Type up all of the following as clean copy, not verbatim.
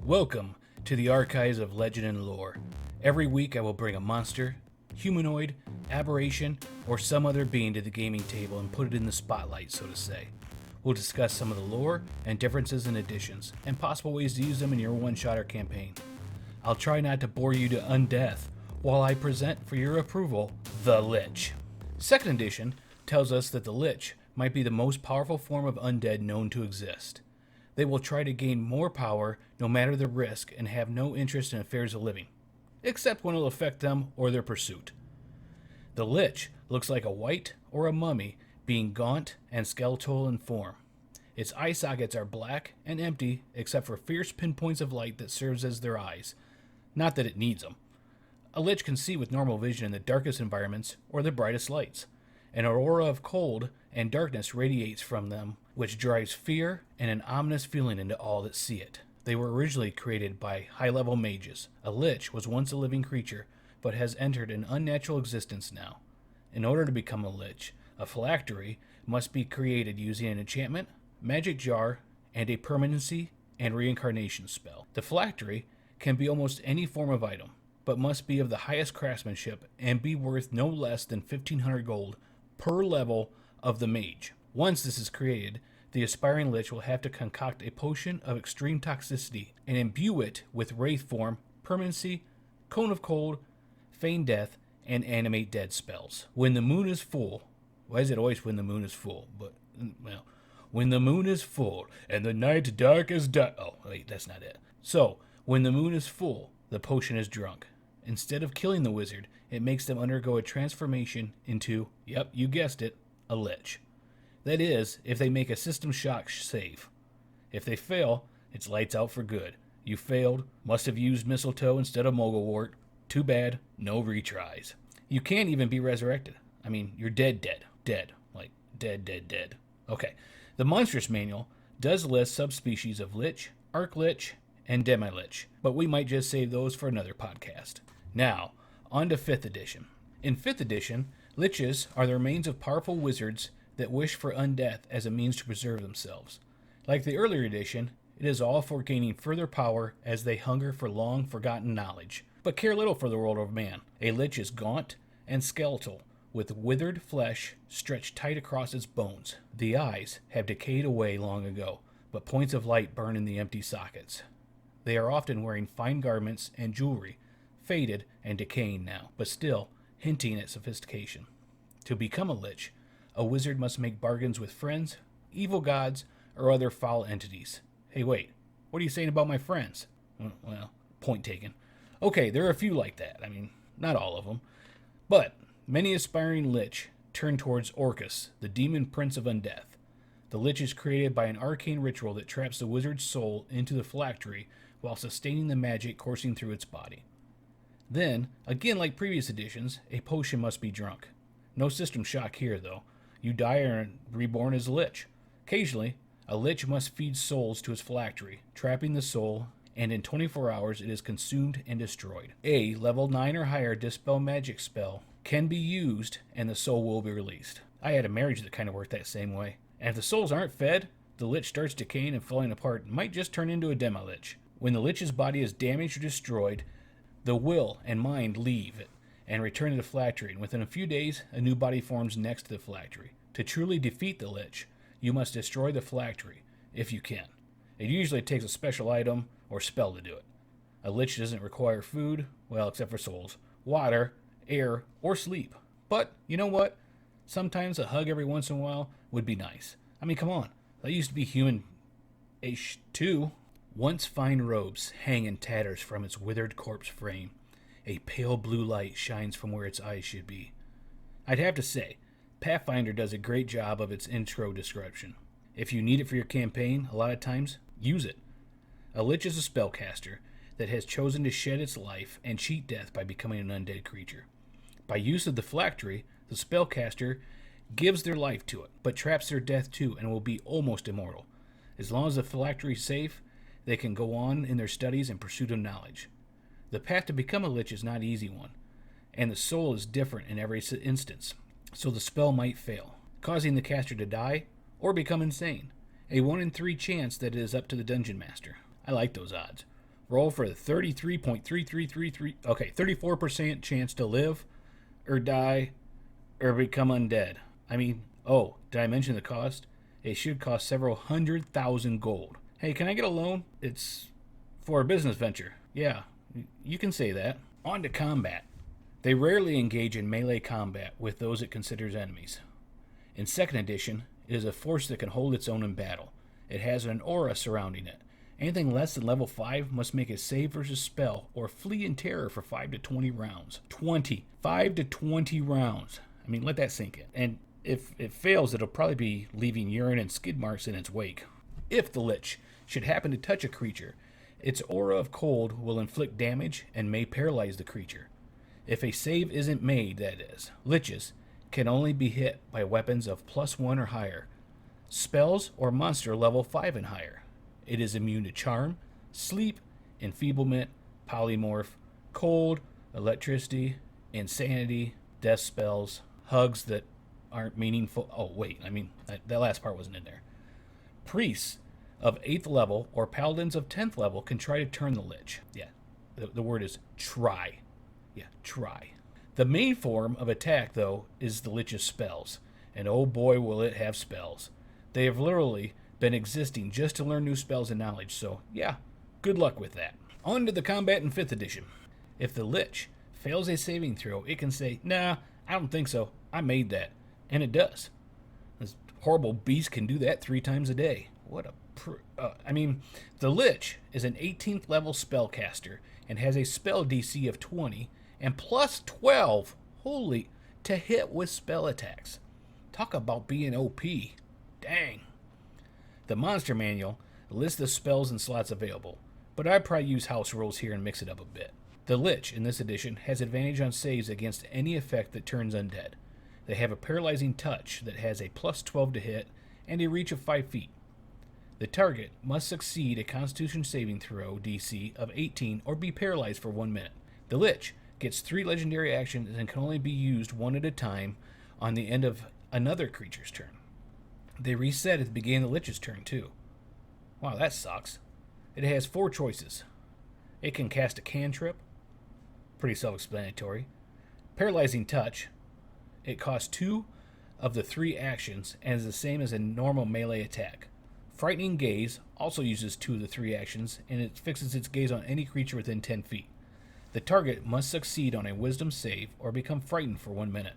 Welcome to the archives of legend and lore. Every week I will bring a monster, humanoid, aberration, or some other being to the gaming table and put it in the spotlight, so to say. We'll discuss some of the lore and differences in additions, and possible ways to use them in your one-shot or campaign. I'll try not to bore you to undeath while I present for your approval the Lich. Second edition tells us that the Lich might be the most powerful form of undead known to exist. They will try to gain more power no matter the risk and have no interest in affairs of living, except when it will affect them or their pursuit. The Lich looks like a wight or a mummy, being gaunt and skeletal in form. Its eye sockets are black and empty except for fierce pinpoints of light that serves as their eyes. Not that it needs them. A Lich can see with normal vision in the darkest environments or the brightest lights. An aura of cold and darkness radiates from them, which drives fear and an ominous feeling into all that see it. They were originally created by high-level mages. A Lich was once a living creature, but has entered an unnatural existence now. In order to become a Lich, a phylactery must be created using an enchantment, magic jar, and a permanency and reincarnation spell. The phylactery can be almost any form of item, but must be of the highest craftsmanship and be worth no less than 1,500 gold per level of the mage. Once this is created, the aspiring Lich will have to concoct a potion of extreme toxicity and imbue it with wraith form, permanency, cone of cold, feign death, and animate dead spells. When the moon is full, why is it always when the moon is full? When the moon is full and the night dark as dark. Oh, wait, that's not it. So, when the moon is full, the potion is drunk. Instead of killing the wizard, it makes them undergo a transformation into, yep, you guessed it, a Lich. That is, if they make a system shock save. If they fail, it's lights out for good. You failed, must have used mistletoe instead of mugglewort. Too bad, no retries. You can't even be resurrected. I mean, you're dead. Like, dead. Okay, the Monstrous Manual does list subspecies of Lich, Arch-Lich, and Demi-Lich, but we might just save those for another podcast. Now, on to 5th edition. In 5th edition, Liches are the remains of powerful wizards that wish for undeath as a means to preserve themselves. Like the earlier edition, it is all for gaining further power as they hunger for long-forgotten knowledge, but care little for the world of man. A Lich is gaunt and skeletal, with withered flesh stretched tight across its bones. The eyes have decayed away long ago, but points of light burn in the empty sockets. They are often wearing fine garments and jewelry, faded and decaying now, but still hinting at sophistication. To become a Lich, a wizard must make bargains with friends, evil gods, or other foul entities. Hey, wait, what are you saying about my friends? Well, point taken. Okay, there are a few like that. I mean, not all of them. But many aspiring Lich turn towards Orcus, the demon prince of undeath. The Lich is created by an arcane ritual that traps the wizard's soul into the phylactery while sustaining the magic coursing through its body. Then, again like previous editions, a potion must be drunk. No system shock here, though. You die and are reborn as a Lich. Occasionally, a Lich must feed souls to his phylactery, trapping the soul, and in 24 hours it is consumed and destroyed. A level 9 or higher dispel magic spell can be used, and the soul will be released. I had a marriage that kind of worked that same way. And if the souls aren't fed, the Lich starts decaying and falling apart and might just turn into a Demi-Lich. When the Lich's body is damaged or destroyed, the will and mind leave it and return to the phylactery, and within a few days, a new body forms next to the phylactery. To truly defeat the Lich, you must destroy the phylactery, if you can. It usually takes a special item or spell to do it. A Lich doesn't require food, well, except for souls, water, air, or sleep. But, you know what? Sometimes a hug every once in a while would be nice. I mean, come on. That used to be human-ish, too. Once fine robes hang in tatters from its withered corpse frame. A pale blue light shines from where its eyes should be. I'd have to say, Pathfinder does a great job of its intro description. If you need it for your campaign, a lot of times, use it. A Lich is a spellcaster that has chosen to shed its life and cheat death by becoming an undead creature. By use of the phylactery, the spellcaster gives their life to it, but traps their death too and will be almost immortal. As long as the phylactery is safe, they can go on in their studies and pursuit of knowledge. The path to become a Lich is not an easy one, and the soul is different in every instance, so the spell might fail, causing the caster to die or become insane. A 1 in 3 chance that it is up to the dungeon master. I like those odds. Roll for the 33.3333. Okay, 34% chance to live or die or become undead. I mean, oh, did I mention the cost? It should cost several 100,000 gold. Hey, can I get a loan? It's for a business venture. Yeah, you can say that. On to combat. They rarely engage in melee combat with those it considers enemies. In 2nd edition, it is a force that can hold its own in battle. It has an aura surrounding it. Anything less than level 5 must make a save versus spell or flee in terror for 5 to 20 rounds. 5 to 20 rounds. I mean, let that sink in. And if it fails, it'll probably be leaving urine and skid marks in its wake. If the Lich should happen to touch a creature, its aura of cold will inflict damage and may paralyze the creature. If a save isn't made, that is. Liches can only be hit by weapons of +1 or higher. Spells or monster level 5 and higher. It is immune to charm, sleep, enfeeblement, polymorph, cold, electricity, insanity, death spells, hugs that aren't meaningful. Oh, wait, I mean, that last part wasn't in there. Priests of 8th level or paladins of 10th level can try to turn the Lich. Yeah, the word is try. Yeah, try. The main form of attack, though, is the Lich's spells. And oh boy, will it have spells. They have literally been existing just to learn new spells and knowledge, so yeah, good luck with that. On to the combat in 5th edition. If the Lich fails a saving throw, it can say, nah, I don't think so, I made that. And it does. This horrible beast can do that 3 times a day. What a the Lich is an 18th level spellcaster and has a spell DC of 20 and +12, holy, to hit with spell attacks. Talk about being OP. Dang. The monster manual lists the spells and slots available, but I'd probably use house rules here and mix it up a bit. The Lich in this edition has advantage on saves against any effect that turns undead. They have a paralyzing touch that has a +12 to hit and a reach of 5 feet. The target must succeed a Constitution saving throw DC of 18 or be paralyzed for 1 minute. The Lich gets 3 legendary actions and can only be used one at a time on the end of another creature's turn. They reset at the beginning of the Lich's turn, too. Wow, that sucks. It has 4 choices. It can cast a cantrip. Pretty self-explanatory. Paralyzing touch. It costs 2 of the 3 actions and is the same as a normal melee attack. Frightening Gaze also uses 2 of the 3 actions, and it fixes its gaze on any creature within 10 feet. The target must succeed on a wisdom save or become frightened for 1 minute.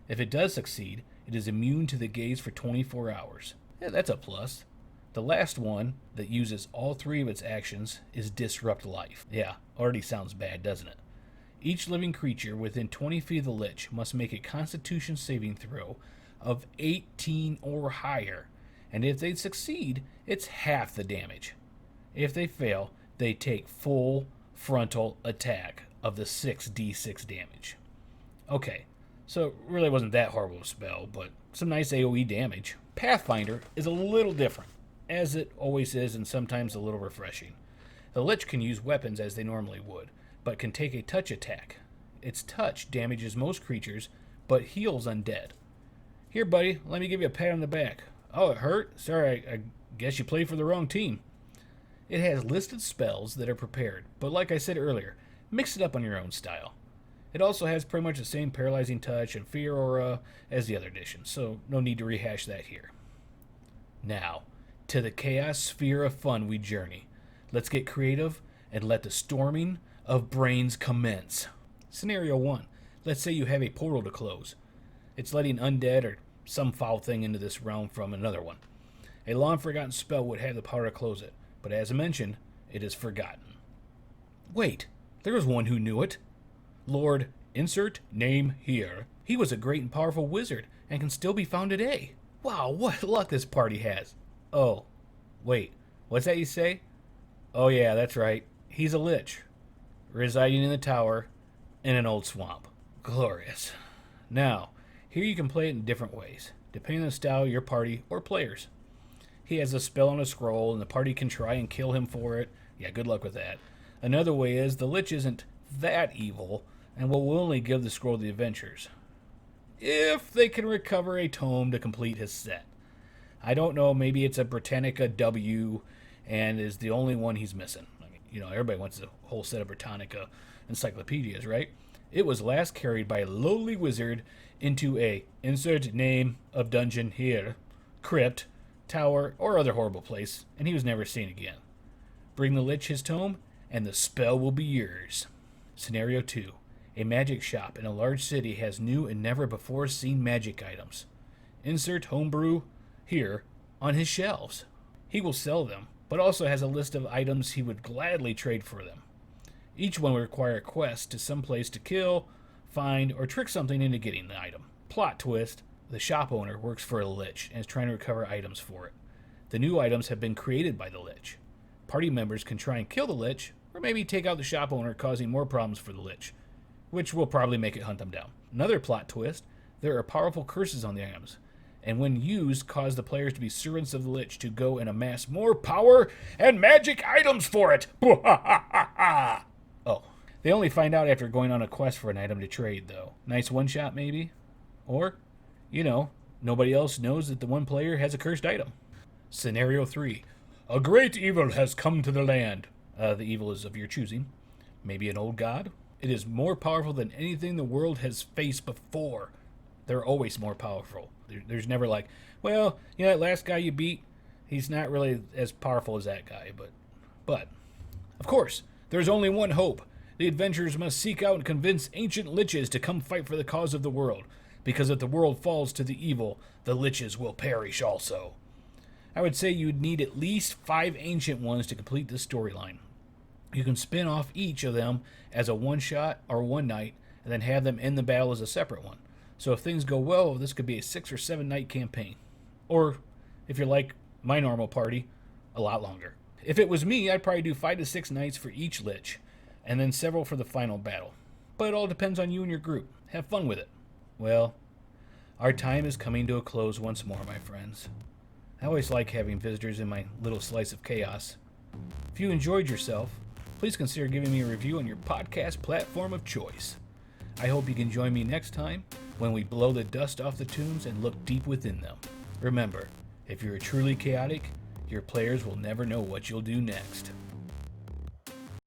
If it does succeed, it is immune to the gaze for 24 hours. Yeah, that's a plus. The last one that uses all 3 of its actions is Disrupt Life. Yeah, already sounds bad, doesn't it? Each living creature within 20 feet of the Lich must make a Constitution saving throw of 18 or higher, and if they succeed, it's half the damage. If they fail, they take full frontal attack of the 6d6 damage. Okay, so it really wasn't that horrible a spell, but some nice AoE damage. Pathfinder is a little different, as it always is, and sometimes a little refreshing. The Lich can use weapons as they normally would, but can take a touch attack. Its touch damages most creatures, but heals undead. Here, buddy, let me give you a pat on the back. Oh, it hurt? Sorry, I guess you played for the wrong team. It has listed spells that are prepared, but like I said earlier, mix it up on your own style. It also has pretty much the same paralyzing touch and fear aura as the other editions, so no need to rehash that here. Now, to the chaos sphere of fun we journey. Let's get creative and let the storming of brains commence. Scenario 1. Let's say you have a portal to close. It's letting undead or some foul thing into this realm from another one. A long-forgotten spell would have the power to close it, but as I mentioned, it is forgotten. Wait, there was one who knew it. Lord, insert name here. He was a great and powerful wizard and can still be found today. Wow, what luck this party has. Oh, wait, what's that you say? Oh yeah, that's right. He's a lich, residing in the tower in an old swamp. Glorious. Now, here you can play it in different ways, depending on the style of your party or players. He has a spell on a scroll, and the party can try and kill him for it. Yeah, good luck with that. Another way is the lich isn't that evil, and will willingly give the scroll to the adventurers, if they can recover a tome to complete his set. I don't know, maybe it's a Britannica W, and is the only one he's missing. everybody wants a whole set of Britannica encyclopedias, right? It was last carried by a lowly wizard into a insert name of dungeon here, crypt, tower, or other horrible place, and he was never seen again. Bring the Lich his tome, and the spell will be yours. Scenario 2. A magic shop in a large city has new and never before seen magic items. Insert homebrew here on his shelves. He will sell them, but also has a list of items he would gladly trade for them. Each one will require a quest to some place to kill, find, or trick something into getting the item. Plot twist: the shop owner works for a Lich and is trying to recover items for it. The new items have been created by the Lich. Party members can try and kill the Lich, or maybe take out the shop owner, causing more problems for the Lich, which will probably make it hunt them down. Another plot twist: there are powerful curses on the items, and when used, cause the players to be servants of the Lich to go and amass more power and magic items for it. Oh, they only find out after going on a quest for an item to trade, though. Nice one-shot, maybe? Or, nobody else knows that the one player has a cursed item. Scenario 3. A great evil has come to the land. The evil is of your choosing. Maybe an old god? It is more powerful than anything the world has faced before. They're always more powerful. There's never like, well, that last guy you beat, he's not really as powerful as that guy. But, of course, there's only one hope. The adventurers must seek out and convince ancient liches to come fight for the cause of the world, because if the world falls to the evil, the liches will perish also. I would say you'd need at least 5 ancient ones to complete this storyline. You can spin off each of them as a one-shot or one night, and then have them end the battle as a separate one. So if things go well, this could be a 6 or 7 night campaign. Or, if you're like my normal party, a lot longer. If it was me, I'd probably do 5 to 6 nights for each lich, and then several for the final battle. But it all depends on you and your group. Have fun with it. Well, our time is coming to a close once more, my friends. I always like having visitors in my little slice of chaos. If you enjoyed yourself, please consider giving me a review on your podcast platform of choice. I hope you can join me next time when we blow the dust off the tombs and look deep within them. Remember, if you're truly chaotic, your players will never know what you'll do next.